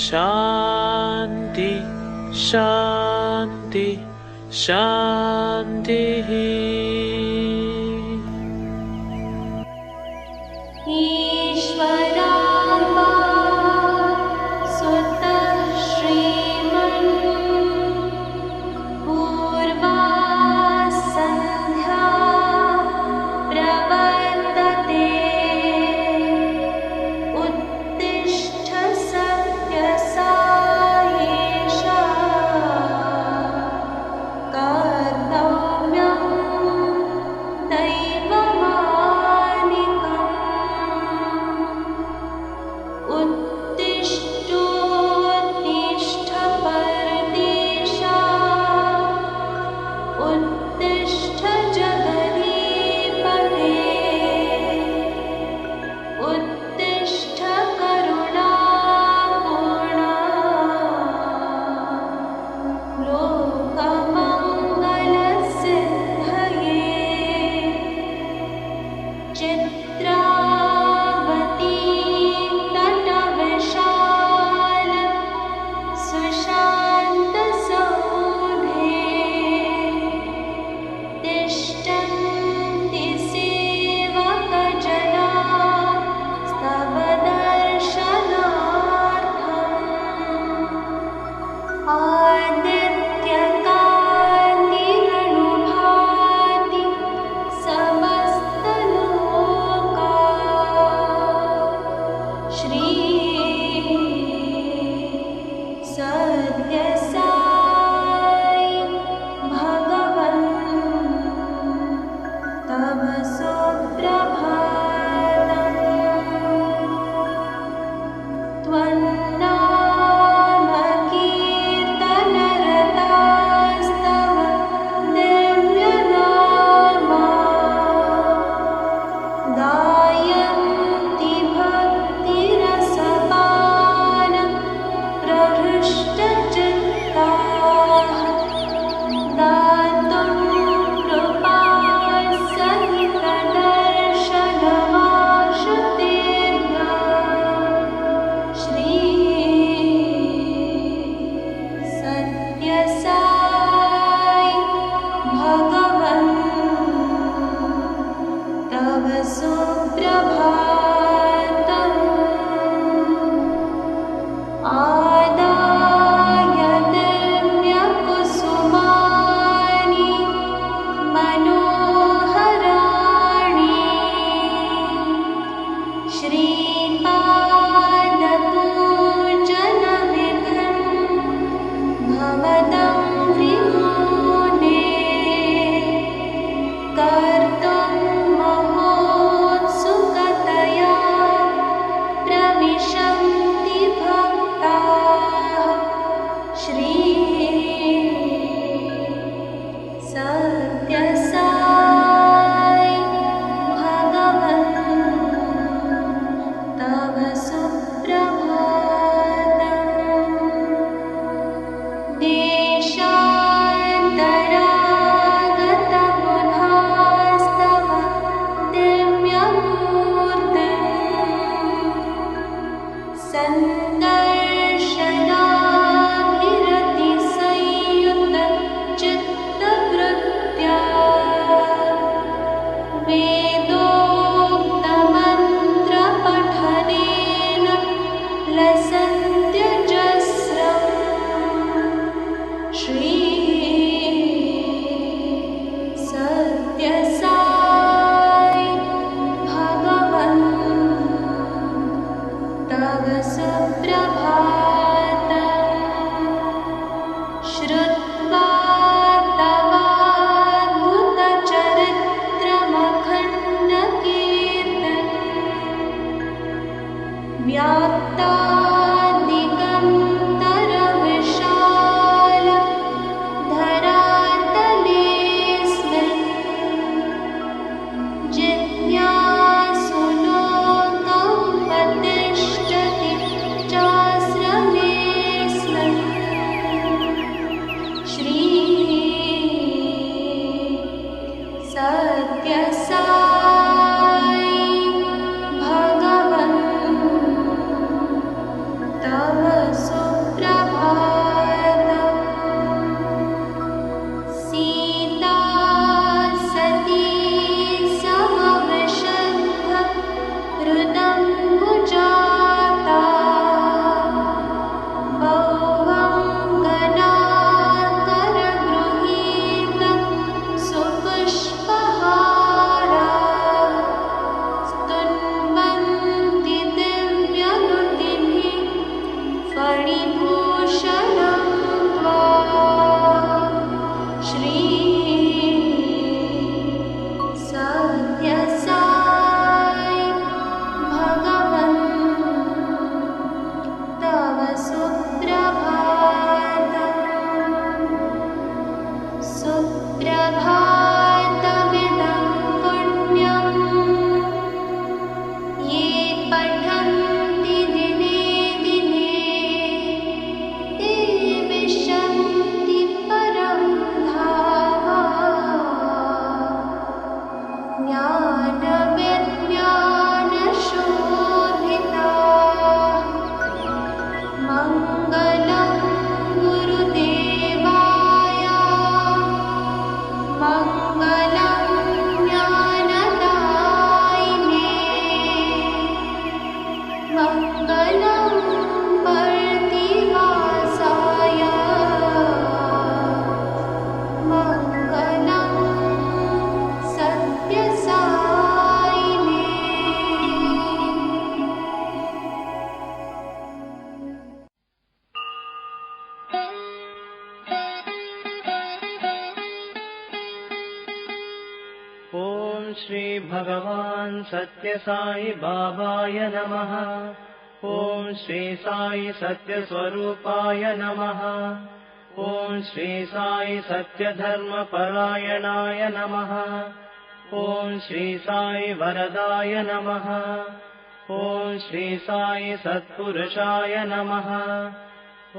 शान्ति शान्ति शान्तिः। ईश्वरार्पा सुतः श्रीमन् पूर्वा सन्ध्या प्रवर्तते उत्तिष्ठ सत्यसायीशा कर्तव्यं दैवमानिकम् उत्तिष्ठोत्तिष्ठ परदिशा उत्तिष्ठ जगदीपते उत्तिष्ठ करुणापूर्णा लोकमङ्गलसिद्धये चित्रावती तटविशाल सुशान्तसौधे तिष्ठन्ति सेवकजना स्तव दर्शनार्थम् आदित्यकान्तिरनुभाति समस्तलोका श्री सत्यसाई भगवन् तव सुप्रभातम् त्वन्नाम कीर्तनरतास्तव दिव्यनामा गायन्ति भक्तिरसपान प्रहृष्टचित्ताः दातुं कृपासहितदर्शनमाश्रितेभ्यः श्री सत्यसाई भगवन् तव सुप्रभातम् आदाय दिव्यकुसुमानि मनोहराणि श्रीपादपूजनविधिं भवतं विमुने कर्तुं महोत्सुकतया प्रविशन्ति भक्ताः श्री सत्यसाई भगवन् तव सुप्रभातम् देशान्तरागतबुधास्तव दिव्यमूर्तिम् सन्दर्शनाभिरतिसंयुत चित्तवृत्तिम् प्रभातमिदं पुण्यं ये पठन्ति दिने दिने ते विशन्ति परं धाम ज्ञानविज्ञानशोभिता मङ्गलं गुरुदेवाय मङ्गलं ज्ञानदायिने मङ्गलं पर्दिवासाय मङ्गलं सत्यसायिने। ॐ श्री भगवान् सत्य साई बाबाय नमः। ॐ श्री साई सत्य स्वरूपाय नमः। ॐ श्री साई सत्य धर्म परायणाय नमः। ॐ श्री साई वरदाय नमः। ॐ श्री साई सत्पुरुषाय नमः।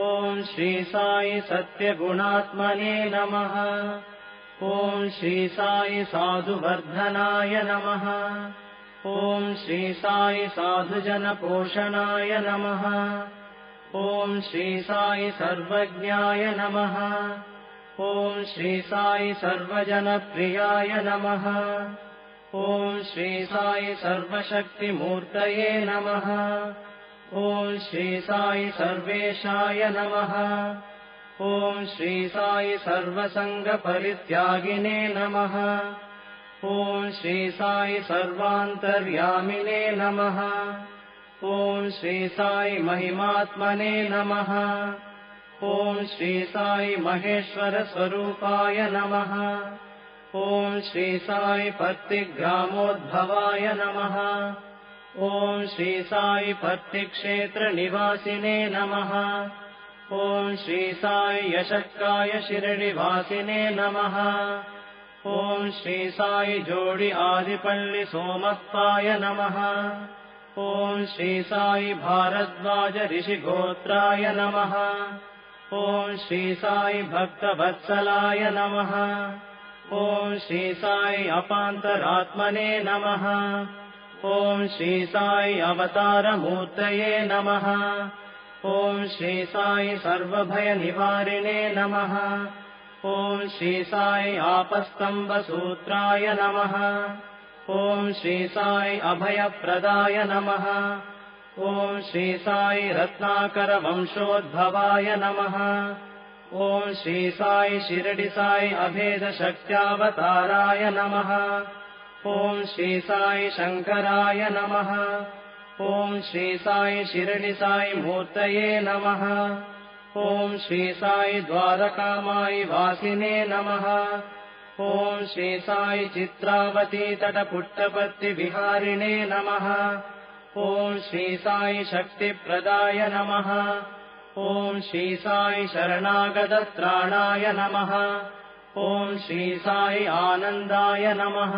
ॐ श्री साई सत्यगुणात्मने नमः। ॐ श्री साई साधुवर्धनाय नमः। ॐ श्री साई साधुजनपोषणाय नमः। ॐ श्री साई सर्वज्ञाय नमः। ॐ श्री साई सर्वजनप्रियाय नमः। ॐ श्री साई सर्वशक्तिमूर्तये नमः। ॐ श्री साई सर्वेशाय नमः। ॐ श्री साई सर्वसङ्गपरित्यागिने नमः। ॐ श्री साई सर्वान्तर्यामिने नमः। ॐ श्री साई महिमात्मने नमः। ॐ श्री साई महेश्वरस्वरूपाय नमः। ॐ श्री साई पत्तिग्रामोद्भवाय नमः। ॐ श्री साई पत्तिक्षेत्रनिवासिने नमः। ॐ श्री साई यशक्काय शिरडिवासिने नमः। ॐ श्री साई जोडि आदिपल्लि सोमप्पाय नमः। ॐ श्री साई भारद्वाज ऋषिगोत्राय नमः। ॐ श्री साई भक्तवत्सलाय नमः। ॐ श्री साई अपान्तरात्मने नमः। ॐ श्री साई अवतारमूर्तये नमः। ॐ श्री साई सर्वभयनिवारिणे नमः। ॐ श्री साई आपस्तम्बसूत्राय नमः। ॐ श्री साई अभयप्रदाय नमः। ॐ श्री साई रत्नाकरवंशोद्भवाय नमः। ॐ श्री साई शिरडि साई अभेदशक्त्यावताराय नमः। ॐ श्री साई शङ्कराय नमः। ॐ श्री साई शिरडि साई मूर्तये नमः। ॐ श्री साई द्वारकामायि वासिने नमः। ॐ श्री साई चित्रावती तटपुट्टपत्तिविहारिणे नमः। ॐ श्री साई शक्तिप्रदाय नमः। ॐ श्री साई शरणागतत्राणाय नमः। ॐ श्री साई आनन्दाय नमः।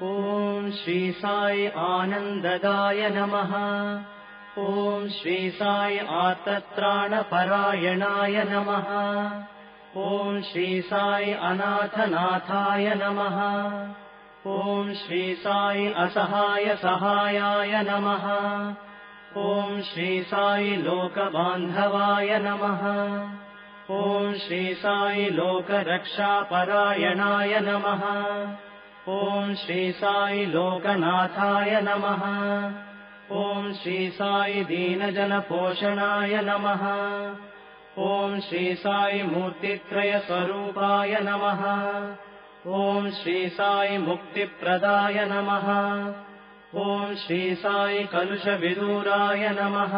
ॐ श्री साई आनन्ददाय नमः। ॐ श्री साई आर्तत्राणपरायणाय नमः। ॐ श्री साई अनाथनाथाय नमः। ॐ श्री साई असहाय सहायाय नमः। ॐ श्री साई लोकबान्धवाय नमः। ॐ श्री साई लोकरक्षापरायणाय नमः। ॐ श्री साई लोकनाथाय नमः। ॐ श्री साई दीनजनपोषणाय नमः। ॐ श्री साई मूर्तित्रयस्वरूपाय नमः। ॐ श्री साई मुक्तिप्रदाय नमः। ॐ श्री साई कलुषविदूराय नमः।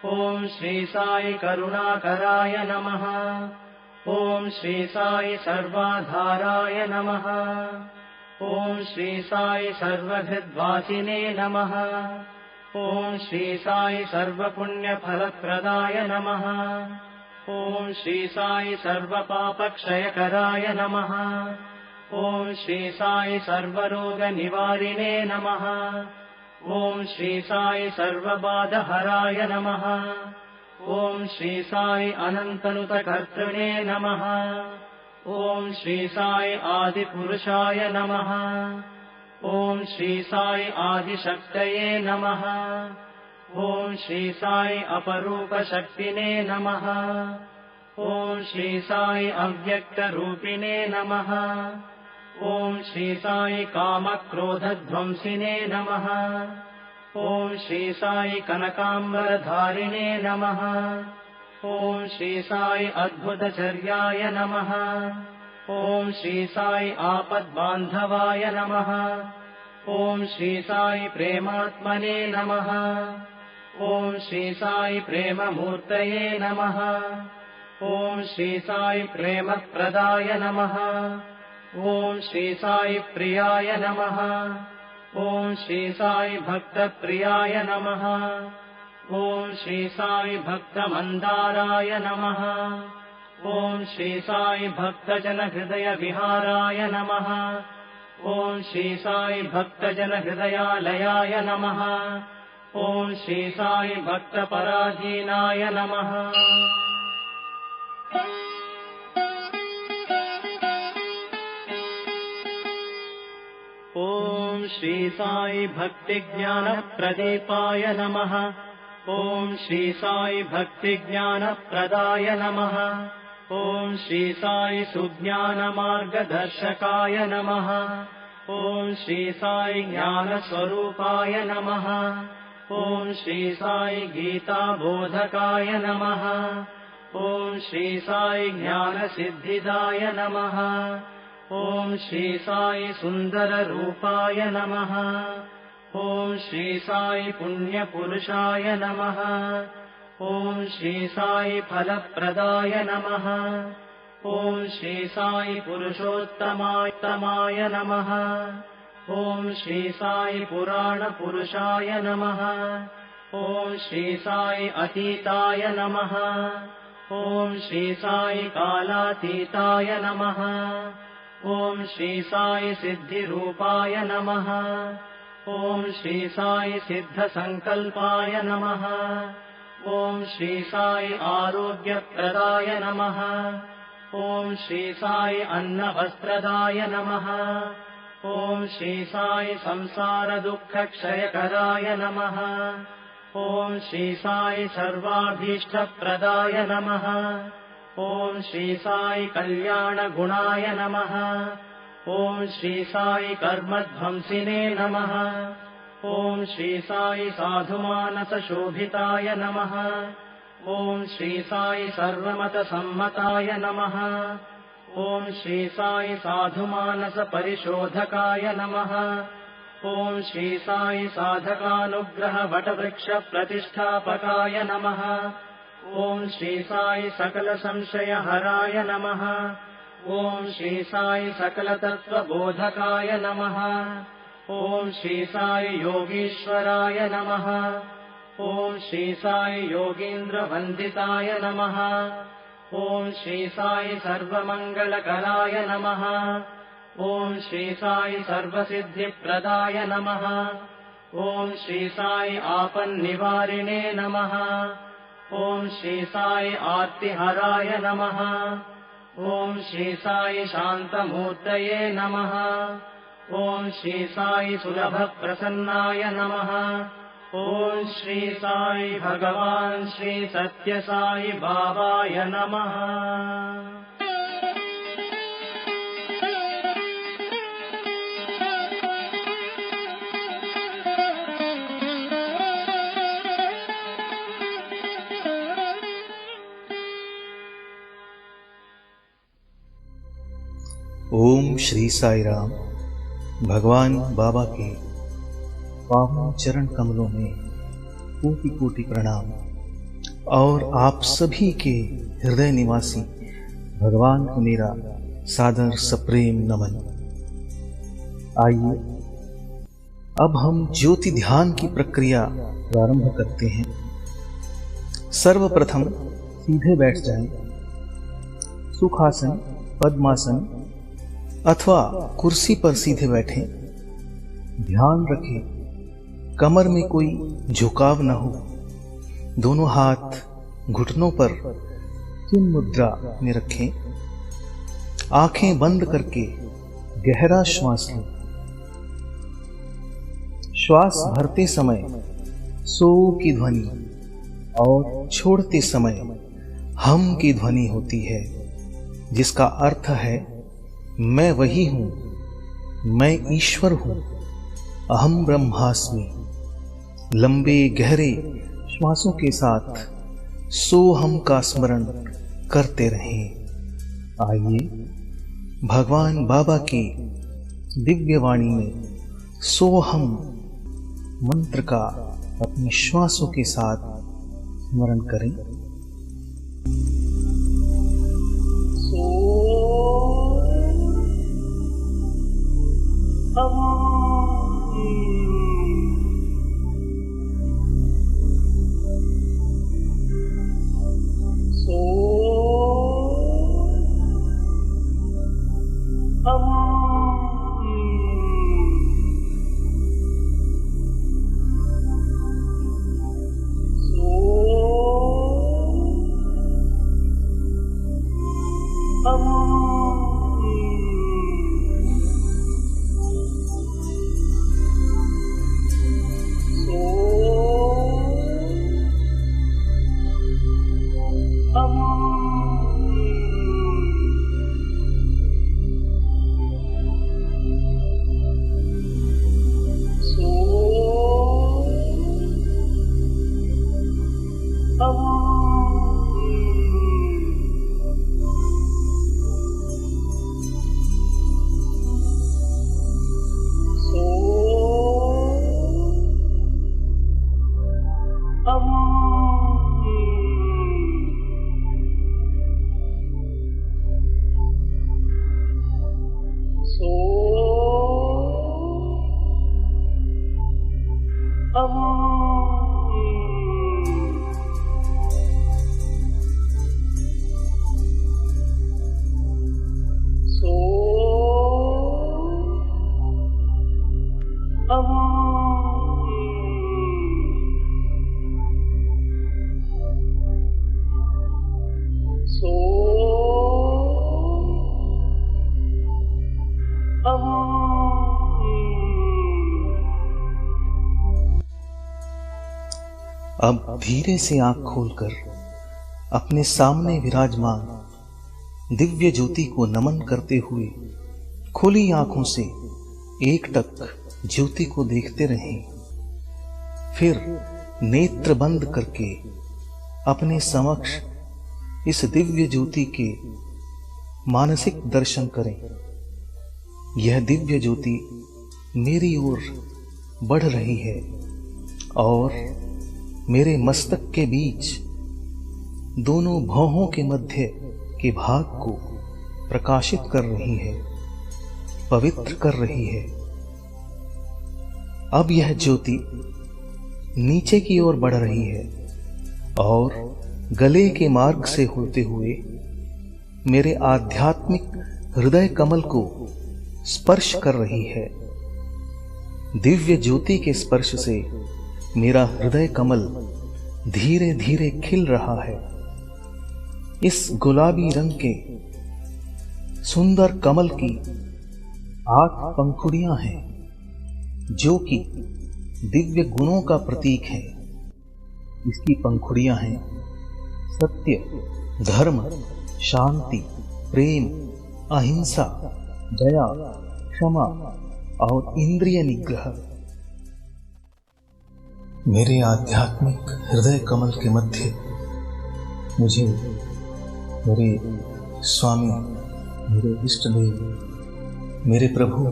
ॐ श्री साई करुणाकराय नमः। ॐ श्री साई सर्वाधाराय नमः। ॐ श्री साई सर्वभृद्वासिने नमः। ॐ श्री साई सर्वपुण्यफलप्रदाय नमः। ॐ श्री साई सर्वपापक्षयकराय नमः। ॐ श्री साई सर्वरोगनिवारिणे नमः। ॐ श्री साई सर्वबाधहराय नमः। ॐ श्री साई अनन्तनुतकर्तृणे नमः। ॐ श्री साई आदिपुरुषाय नमः। ॐ श्री साई आदिशक्तये नमः। ॐ श्री साई अपरूपशक्तिने नमः। ॐ श्री साई अव्यक्तरूपिणे नमः। ॐ श्री साई कामक्रोधध्वंसिने नमः। ॐ श्री साई कनकाम्बरधारिणे नमः। ॐ श्री साई अद्भुतचर्याय नमः। ॐ श्री साई आपद्बान्धवाय नमः। ॐ श्री साई प्रेमात्मने नमः। ॐ श्री साई प्रेममूर्तये नमः। ॐ श्री साई प्रेमप्रदाय नमः। ॐ श्री साई प्रियाय नमः। ॐ श्री साई भक्तप्रियाय नमः। ॐ श्री साई भक्तमन्दाराय नमः। ॐ श्री साई भक्तजनहृदयविहाराय नमः। ॐ श्री साई भक्तजनहृदयालयाय नमः। ॐ श्री साई भक्तपराधीनाय नमः। ॐ श्री साई भक्तिज्ञानप्रदीपाय नमः। ॐ श्री साई भक्तिज्ञानप्रदाय नमः। ॐ श्री साई सुज्ञानमार्गदर्शकाय नमः। ॐ श्री साई ज्ञानस्वरूपाय नमः। ॐ श्री साई गीताबोधकाय नमः। ॐ श्री साई ज्ञानसिद्धिदाय नमः। ॐ श्री साई सुन्दररूपाय नमः। ॐ श्री साई पुण्यपुरुषाय नमः। ॐ श्री साई फलप्रदाय नमः। ॐ श्री साई पुरुषोत्तमाय नमः। ॐ श्री साई पुराणपुरुषाय नमः। ॐ श्री साई अतीताय नमः। ॐ श्री साई कालातीताय नमः। ॐ श्री साई सिद्धिरूपाय नमः। ॐ श्री साई सिद्धसङ्कल्पाय नमः। ॐ श्री साई आरोग्यप्रदाय नमः। ॐ श्री साई अन्नवस्त्रदाय नमः। ॐ श्री साई संसारदुःखक्षयकराय नमः। ॐ श्री साई सर्वाभीष्टप्रदाय नमः। ॐ श्री साई कल्याणगुणाय नमः। ॐ श्री साई कर्मध्वंसिने नमः। ॐ श्री साई साधुमानसशोभिताय नमः। ॐ श्री साई सर्वमतसम्मताय नमः। ॐ श्री साई साधुमानसपरिशोधकाय नमः। ॐ श्री साई साधकानुग्रहवटवृक्षप्रतिष्ठापकाय नमः। ॐ श्री साई सकलसंशयहराय नमः। ॐ श्री साई सकलतत्त्वबोधकाय नमः। ॐ श्री साई योगीश्वराय नमः। ॐ श्री साई योगीन्द्रवन्दिताय नमः। ॐ श्री साई सर्वमङ्गलकराय नमः। ॐ श्री साई सर्वसिद्धिप्रदाय नमः। ॐ श्री साई आपन्निवारिणे नमः। ॐ श्री साई आर्तिहराय नमः। ॐ श्री साई शान्तमूर्तये नमः। ॐ श्री साई सुलभप्रसन्नाय नमः। ॐ श्री साई भगवान् श्री सत्यसाई बाबाय नमः। ओम श्री साई राम। भगवान बाबा के पावन चरण कमलों में कोटि कोटि प्रणाम और आप सभी के हृदय निवासी भगवान को मेरा सादर सप्रेम नमन। आइए अब हम ज्योति ध्यान की प्रक्रिया प्रारंभ करते हैं। सर्वप्रथम सीधे बैठ जाएं। सुखासन, पद्मासन अथवा कुर्सी पर सीधे बैठें। ध्यान रखें कमर में कोई झुकाव न हो। दोनों हाथ घुटनों पर चिन्ह मुद्रा में रखें। आंखें बंद करके गहरा श्वास लें। श्वास भरते समय सो की ध्वनि और छोड़ते समय हम की ध्वनि होती है, जिसका अर्थ है मैं वही हूं, मैं ईश्वर हूं, अहम ब्रह्मास्मि। लंबे गहरे श्वासों के साथ सोहम का स्मरण करते रहें। आइए भगवान बाबा की दिव्य वाणी में सोहम मंत्र का अपनी श्वासों के साथ स्मरण करें। अब धीरे से आंख खोलकर अपने सामने विराजमान दिव्य ज्योति को नमन करते हुए खुली आंखों से एकटक ज्योति को देखते रहें। फिर नेत्र बंद करके अपने समक्ष इस दिव्य ज्योति के मानसिक दर्शन करें। यह दिव्य ज्योति मेरी ओर बढ़ रही है और मेरे मस्तक के बीच दोनों भौहों के मध्य के भाग को प्रकाशित कर रही है, पवित्र कर रही है। अब यह ज्योति नीचे की ओर बढ़ रही है और गले के मार्ग से होते हुए मेरे आध्यात्मिक हृदय कमल को स्पर्श कर रही है। दिव्य ज्योति के स्पर्श से मेरा हृदय कमल धीरे धीरे खिल रहा है। इस गुलाबी रंग के सुंदर कमल की 8 पंखुड़ियां हैं, जो कि दिव्य गुणों का प्रतीक है। इसकी पंखुड़ियां हैं सत्य, धर्म, शांति, प्रेम, अहिंसा, दया, क्षमा और इंद्रिय निग्रह। मेरे आध्यात्मिक हृदय कमल के मध्य मुझे मेरे स्वामी, मेरे इष्ट देव, मेरे प्रभु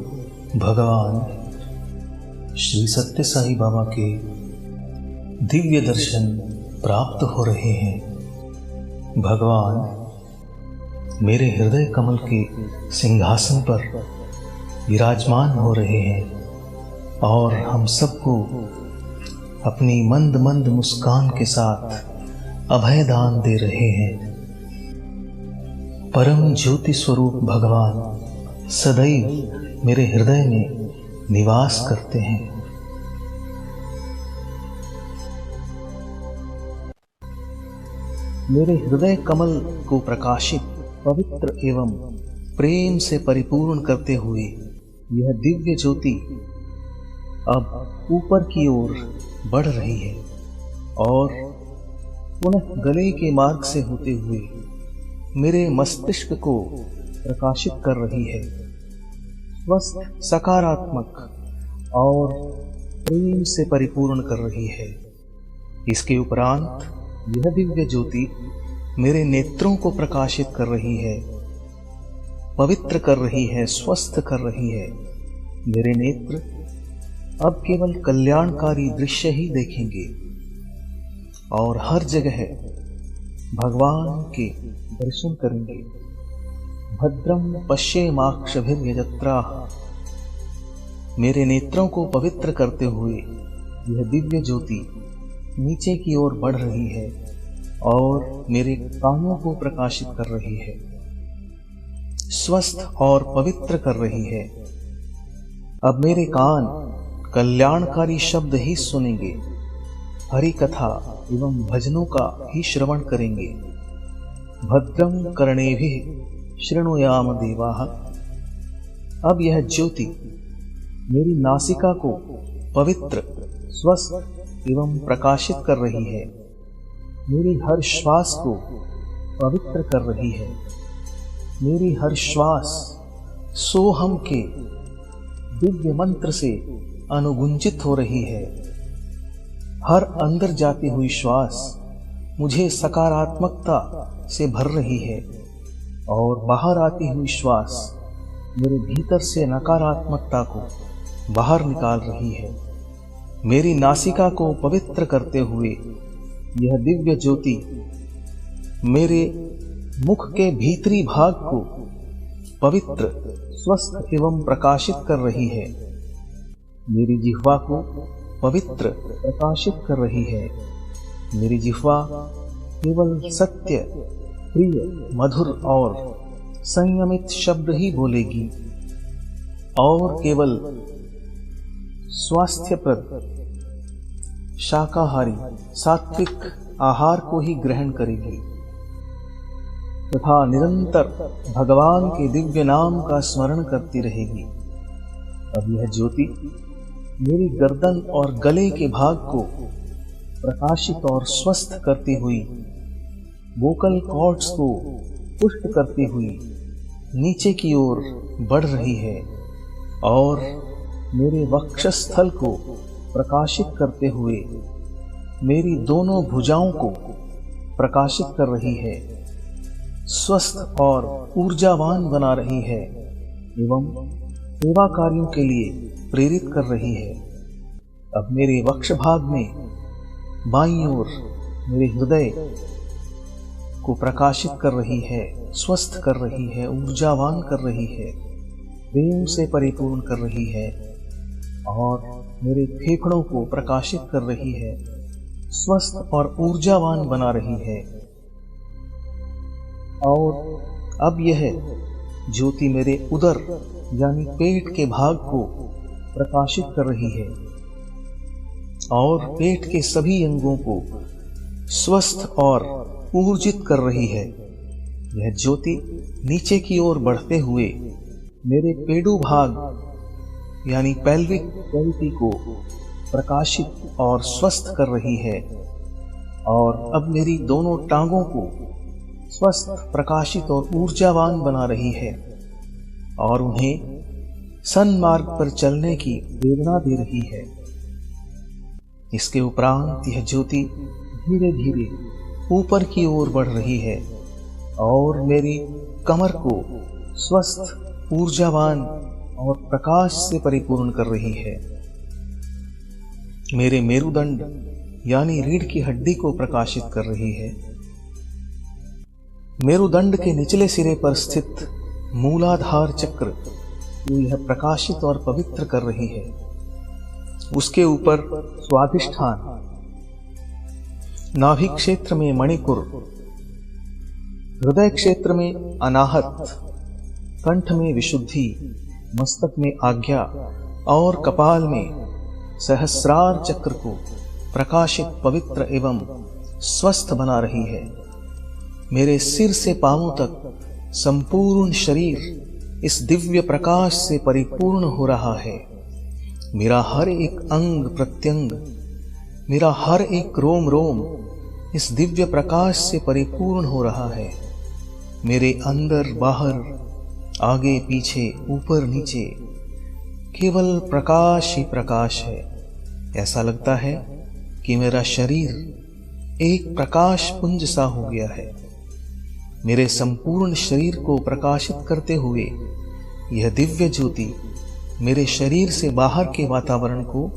भगवान श्री सत्य साई बाबा के दिव्य दर्शन प्राप्त हो रहे हैं। भगवान मेरे हृदय कमल के सिंहासन पर विराजमान हो रहे हैं और हम सबको अपनी मंद मंद मुस्कान के साथ अभय दान दे रहे हैं। परम ज्योति स्वरूप भगवान सदैव मेरे हृदय में निवास करते हैं। मेरे हृदय कमल को प्रकाशित, पवित्र एवं प्रेम से परिपूर्ण करते हुए यह दिव्य ज्योति अब ऊपर की ओर बढ़ रही है और पुनः गले के मार्ग से होते हुए मेरे मस्तिष्क को प्रकाशित कर रही है। स्वस्थ, सकारात्मक और प्रेम से परिपूर्ण कर रही है। इसके उपरांत यह दिव्य ज्योति मेरे नेत्रों को प्रकाशित कर रही है, पवित्र कर रही है, स्वस्थ कर रही है। मेरे नेत्र अब केवल कल्याणकारी दृश्य ही देखेंगे और हर जगह भगवान के दर्शन करेंगे। भद्रम पश्येमाक्षभिर्यजत्राः। मेरे नेत्रों को पवित्र करते हुए यह दिव्य ज्योति नीचे की ओर बढ़ रही है और मेरे कानों को प्रकाशित कर रही है, स्वस्थ और पवित्र कर रही है। अब मेरे कान कल्याणकारी शब्द ही सुनेंगे, हरि कथा एवं भजनों का ही श्रवण करेंगे। भद्रम कर्णेभिः शृणुयाम देवाः। अब यह ज्योति मेरी नासिका को पवित्र, स्वस्थ एवं प्रकाशित कर रही है। मेरी हर श्वास को पवित्र कर रही है। मेरी हर श्वास सोहम के दिव्य मंत्र से अनुगुंजित हो रही है। हर अंदर जाती हुई श्वास मुझे सकारात्मकता से भर रही है और बाहर आती हुई श्वास मेरे भीतर से नकारात्मकता को बाहर निकाल रही है। मेरी नासिका को पवित्र करते हुए यह दिव्य ज्योति मेरे मुख के भीतरी भाग को पवित्र, स्वस्थ एवं प्रकाशित कर रही है। मेरी जिह्वा को पवित्र, प्रकाशित कर रही है। मेरी जिह्वा केवल सत्य, प्रिय, मधुर और संयमित शब्द ही बोलेगी और केवल स्वास्थ्यप्रद, शाकाहारी, सात्विक आहार को ही ग्रहण करेगी तथा निरंतर भगवान के दिव्य नाम का स्मरण करती रहेगी। अब यह ज्योति मेरी गर्दन और गले के भाग को प्रकाशित और स्वस्थ करती हुई, वोकल कॉर्ड्स को पुष्ट करती हुई नीचे की ओर बढ़ रही है और मेरे वक्षस्थल को प्रकाशित करते हुए मेरी दोनों भुजाओं को प्रकाशित कर रही है, स्वस्थ और ऊर्जावान बना रही है एवं सेवा कार्यों के लिए प्रेरित कर रही है। अब मेरे वक्ष भाग में बाईं ओर मेरे हृदय को प्रकाशित कर रही है, स्वस्थ कर रही है, ऊर्जावान कर रही है, प्रेम से परिपूर्ण कर रही है और मेरे फेफड़ों को प्रकाशित कर रही है, स्वस्थ और ऊर्जावान बना रही है। और अब यह ज्योति मेरे उदर यानी पेट के भाग को प्रकाशित कर रही है और पेट के सभी अंगों को स्वस्थ और ऊर्जित कर रही है। यह ज्योति नीचे की ओर बढ़ते हुए मेरे पेडू भाग यानी पेल्विक कैविटी को प्रकाशित और स्वस्थ कर रही है और अब मेरी दोनों टांगों को स्वस्थ, प्रकाशित और ऊर्जावान बना रही है और उन्हें सन्मार्ग पर चलने की प्रेरणा दे रही है। इसके उपरांत यह ज्योति धीरे धीरे ऊपर की ओर बढ़ रही है और मेरी कमर को स्वस्थ, ऊर्जावान और प्रकाश से परिपूर्ण कर रही है। मेरे मेरुदंड यानी रीढ़ की हड्डी को प्रकाशित कर रही है। मेरुदंड के निचले सिरे पर स्थित मूलाधार चक्र को यह प्रकाशित और पवित्र कर रही है। उसके ऊपर स्वाधिष्ठान, नाभि क्षेत्र में मणिपुर, हृदय क्षेत्र में अनाहत, कंठ में विशुद्धि, मस्तक में आज्ञा और कपाल में सहस्रार चक्र को प्रकाशित, पवित्र एवं स्वस्थ बना रही है। मेरे सिर से पांवों तक संपूर्ण शरीर इस दिव्य प्रकाश से परिपूर्ण हो रहा है। मेरा हर एक अंग प्रत्यंग, मेरा हर एक रोम रोम इस दिव्य प्रकाश से परिपूर्ण हो रहा है। मेरे अंदर बाहर, आगे पीछे, ऊपर नीचे केवल प्रकाश ही प्रकाश है। ऐसा लगता है कि मेरा शरीर एक प्रकाश पुंज सा हो गया है। मेरे संपूर्ण शरीर को प्रकाशित करते हुए यह दिव्य ज्योति मेरे शरीर से बाहर के वातावरण को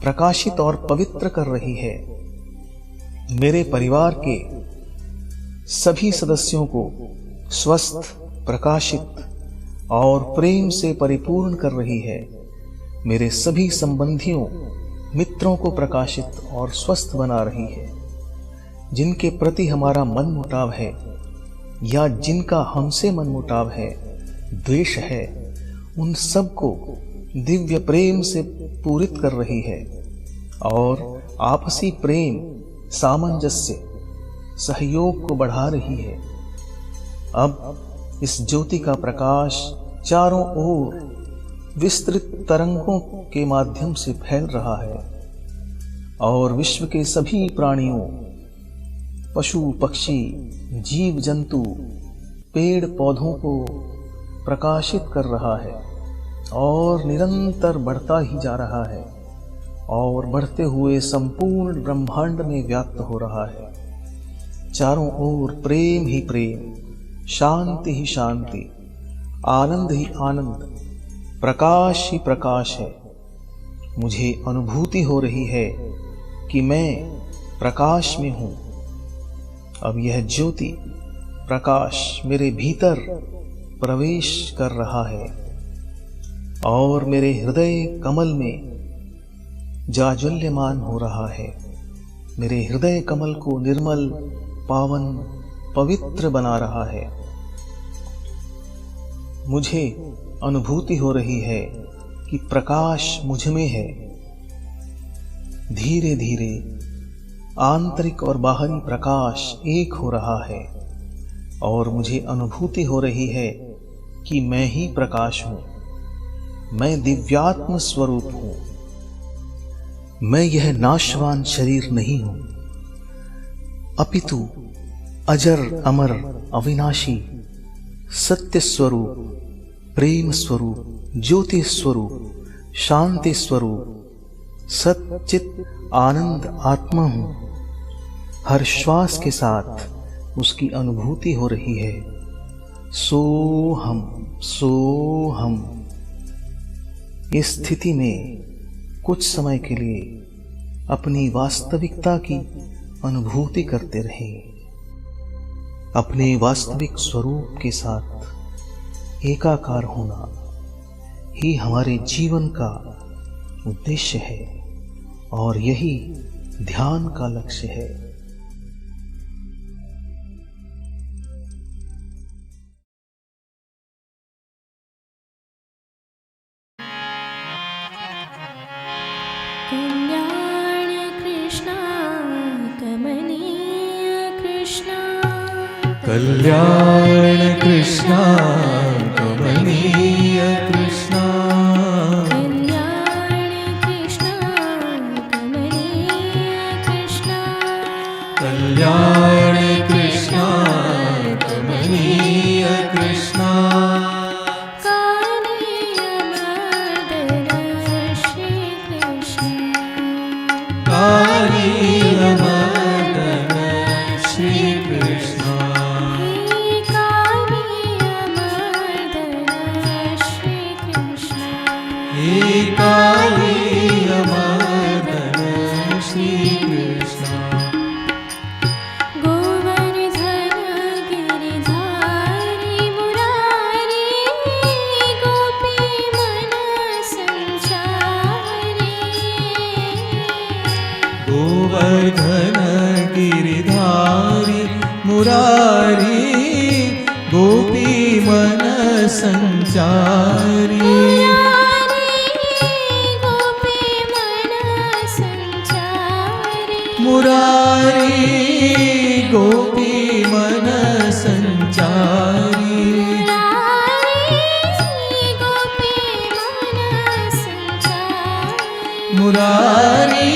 प्रकाशित और पवित्र कर रही है। मेरे परिवार के सभी सदस्यों को स्वस्थ, प्रकाशित और प्रेम से परिपूर्ण कर रही है। मेरे सभी संबंधियों, मित्रों को प्रकाशित और स्वस्थ बना रही है। जिनके प्रति हमारा मनमुटाव है या जिनका हमसे मनमुटाव है, द्वेष है, उन सबको दिव्य प्रेम से पूरित कर रही है और आपसी प्रेम, सामंजस्य, सहयोग को बढ़ा रही है। अब इस ज्योति का प्रकाश चारों ओर विस्तृत तरंगों के माध्यम से फैल रहा है और विश्व के सभी प्राणियों, पशु पक्षी, जीव जंतु, पेड़ पौधों को प्रकाशित कर रहा है और निरंतर बढ़ता ही जा रहा है और बढ़ते हुए संपूर्ण ब्रह्मांड में व्याप्त हो रहा है। चारों ओर प्रेम ही प्रेम, शांति ही शांति, आनंद ही आनंद, प्रकाश ही प्रकाश है। मुझे अनुभूति हो रही है कि मैं प्रकाश में हूं। अब यह ज्योति, प्रकाश मेरे भीतर प्रवेश कर रहा है और मेरे हृदय कमल में जाज्वल्यमान हो रहा है। मेरे हृदय कमल को निर्मल, पावन, पवित्र बना रहा है। मुझे अनुभूति हो रही है कि प्रकाश मुझ में है। धीरे धीरे आंतरिक और बाहरी प्रकाश एक हो रहा है और मुझे अनुभूति हो रही है कि मैं ही प्रकाश हूं। मैं दिव्यात्म स्वरूप हूं। मैं यह नाशवान शरीर नहीं हूं, अपितु अजर अमर अविनाशी सत्य स्वरूप, प्रेम स्वरूप, ज्योति स्वरूप, शांति स्वरूप, सच्चित आनंद आत्मा हूं। हर श्वास के साथ उसकी अनुभूति हो रही है। सोहम सोहम। इस स्थिति में कुछ समय के लिए अपनी वास्तविकता की अनुभूति करते रहें। अपने वास्तविक स्वरूप के साथ एकाकार होना ही हमारे जीवन का उद्देश्य है और यही ध्यान का लक्ष्य है। कल्याण कृष्णा कमनीय कृष्णा, कल्याण कृष्णा कमनीय कृष्णा, कल्याण कृष्णा कमनीय कृष्णा, कल्याण कृष्णा कमनीय कृष्णा, कालीयमर्दन श्री कृष्ण, कालीयमर्दन श्री कृष्ण, हे कालीयमर्दन श्री कृष्ण, गोवर्धन गिरिधारी मुरारी गोपी मन संचारी मुरारी गोपी मन संचारी मुरारी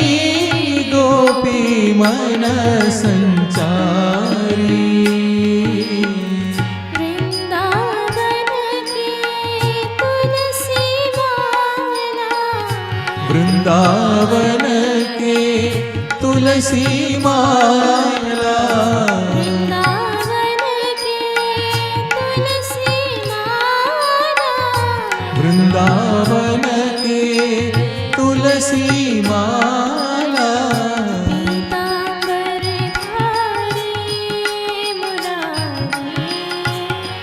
गोपी मन संचारी वृंदावन के तुलसी माला वृंदावन के तुलसी माला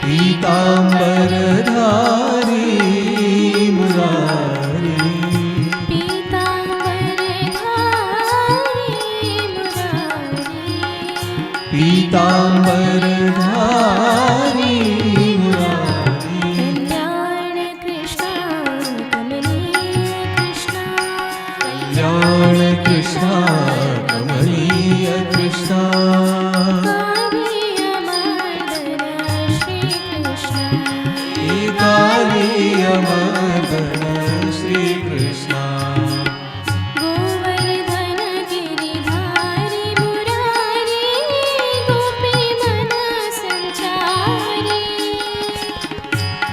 पीतांबर धारी मुरारी पीतांबर धारी मुरारी कल्याण कृष्ण कमलीय कृष्ण कालीय मर्दन श्री कृष्ण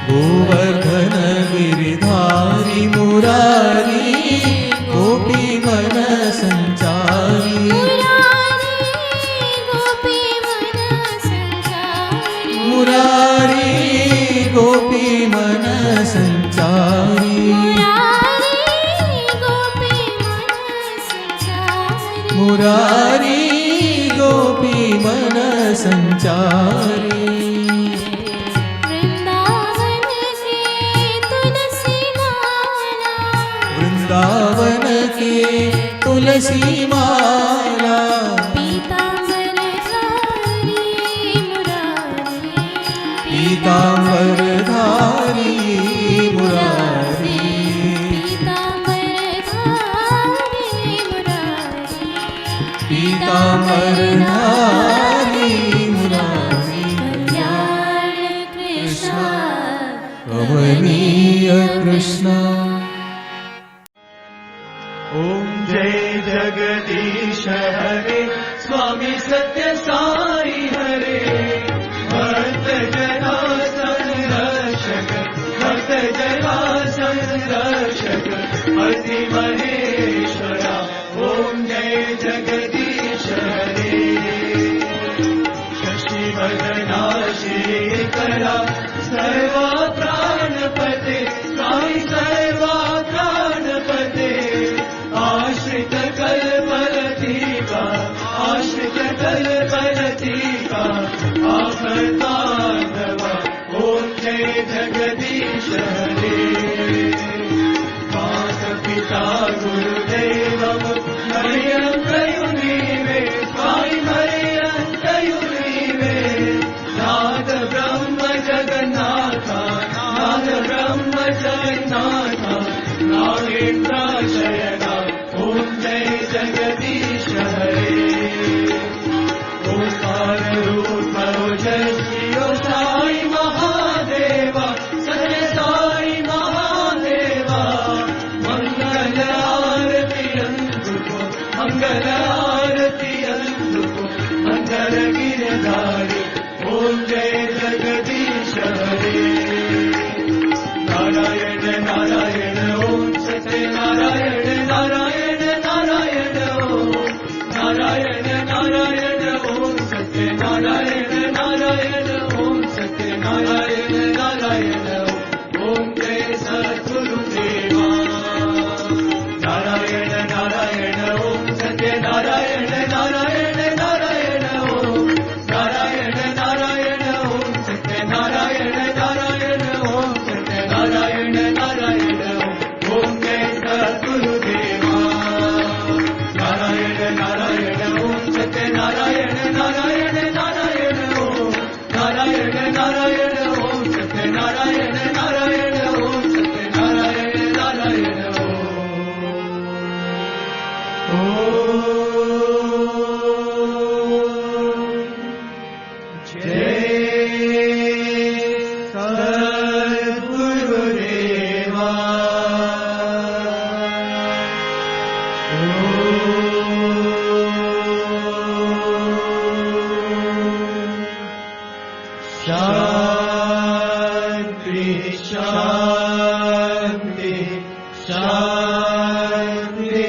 गोवर्धन गिरिधारी मुरारी गोपी मन संचारी मुरारी गोपी मन संचारी मुरारी गोपी मन संचारी वृंदावन के तुलसी माला पीतांबर धारी मुरारी पीतांबर धारी मुरारी कृष्ण कमनीय कृष्ण ओम जय जगदीश हरे स्वामी सत्य साई हरे भक्त जना संरक्षक भक्त जना संरक्षक अति महेश्वरा ओम जय जगदीश हरे शशि वदना श्रीकरा सर्वा प्राणपते साई सर्वा प्राणपते आश्रित कल्पलतीका आश्रित कल्पलतीका आपदानव ओम जय जगदीश हरे मात पिता गुरुदेव मरियम कयुनीवे स्वामी मरियम कयुनीवे नाद ब्रह्म जगन्नाथा नाद ब्रह्म जगन्नाथा नागेन्द्र शयना ओम जय जगदीश हरे ओंकार रूप ओजस्वियो साई महादेवा सत्य साई महादेवा मंगल आरती अंधुको मंगल आरती अंधुको मंगल गिरधारी ओम जय जगदीश हरे नारायण नारायण ओम सत्य नारायण नारायण नारायण ओम नारायण नारायण ओम सत्य नारायण नारायण ओम सत्य नारायण नारायण ओम जय सद्गुरुदेवा नारायण नारायण ओम सत्य नारायण नारायण नारायण ओम नारायण नारायण ओम सत्य नारायण नारायण ओम सत्य नारायण नारायण ओम जय सद्गुरुदेवा नारायण नारायण ओम सत्य नारायण नारायण नारायण शांति शांति शांति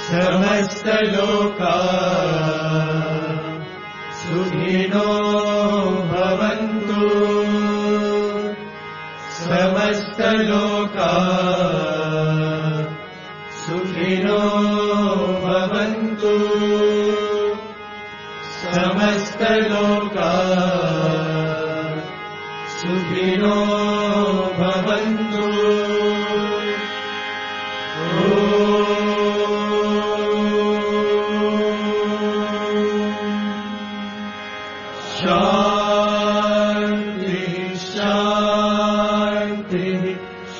समस्त लोका सुखिनो भवन्तु समस्त लोका सुखिनो भवन्तु समस्त लोका सुखिनो भवन्तु शांति शांति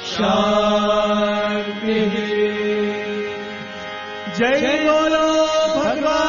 शांति जय बोलो भगवान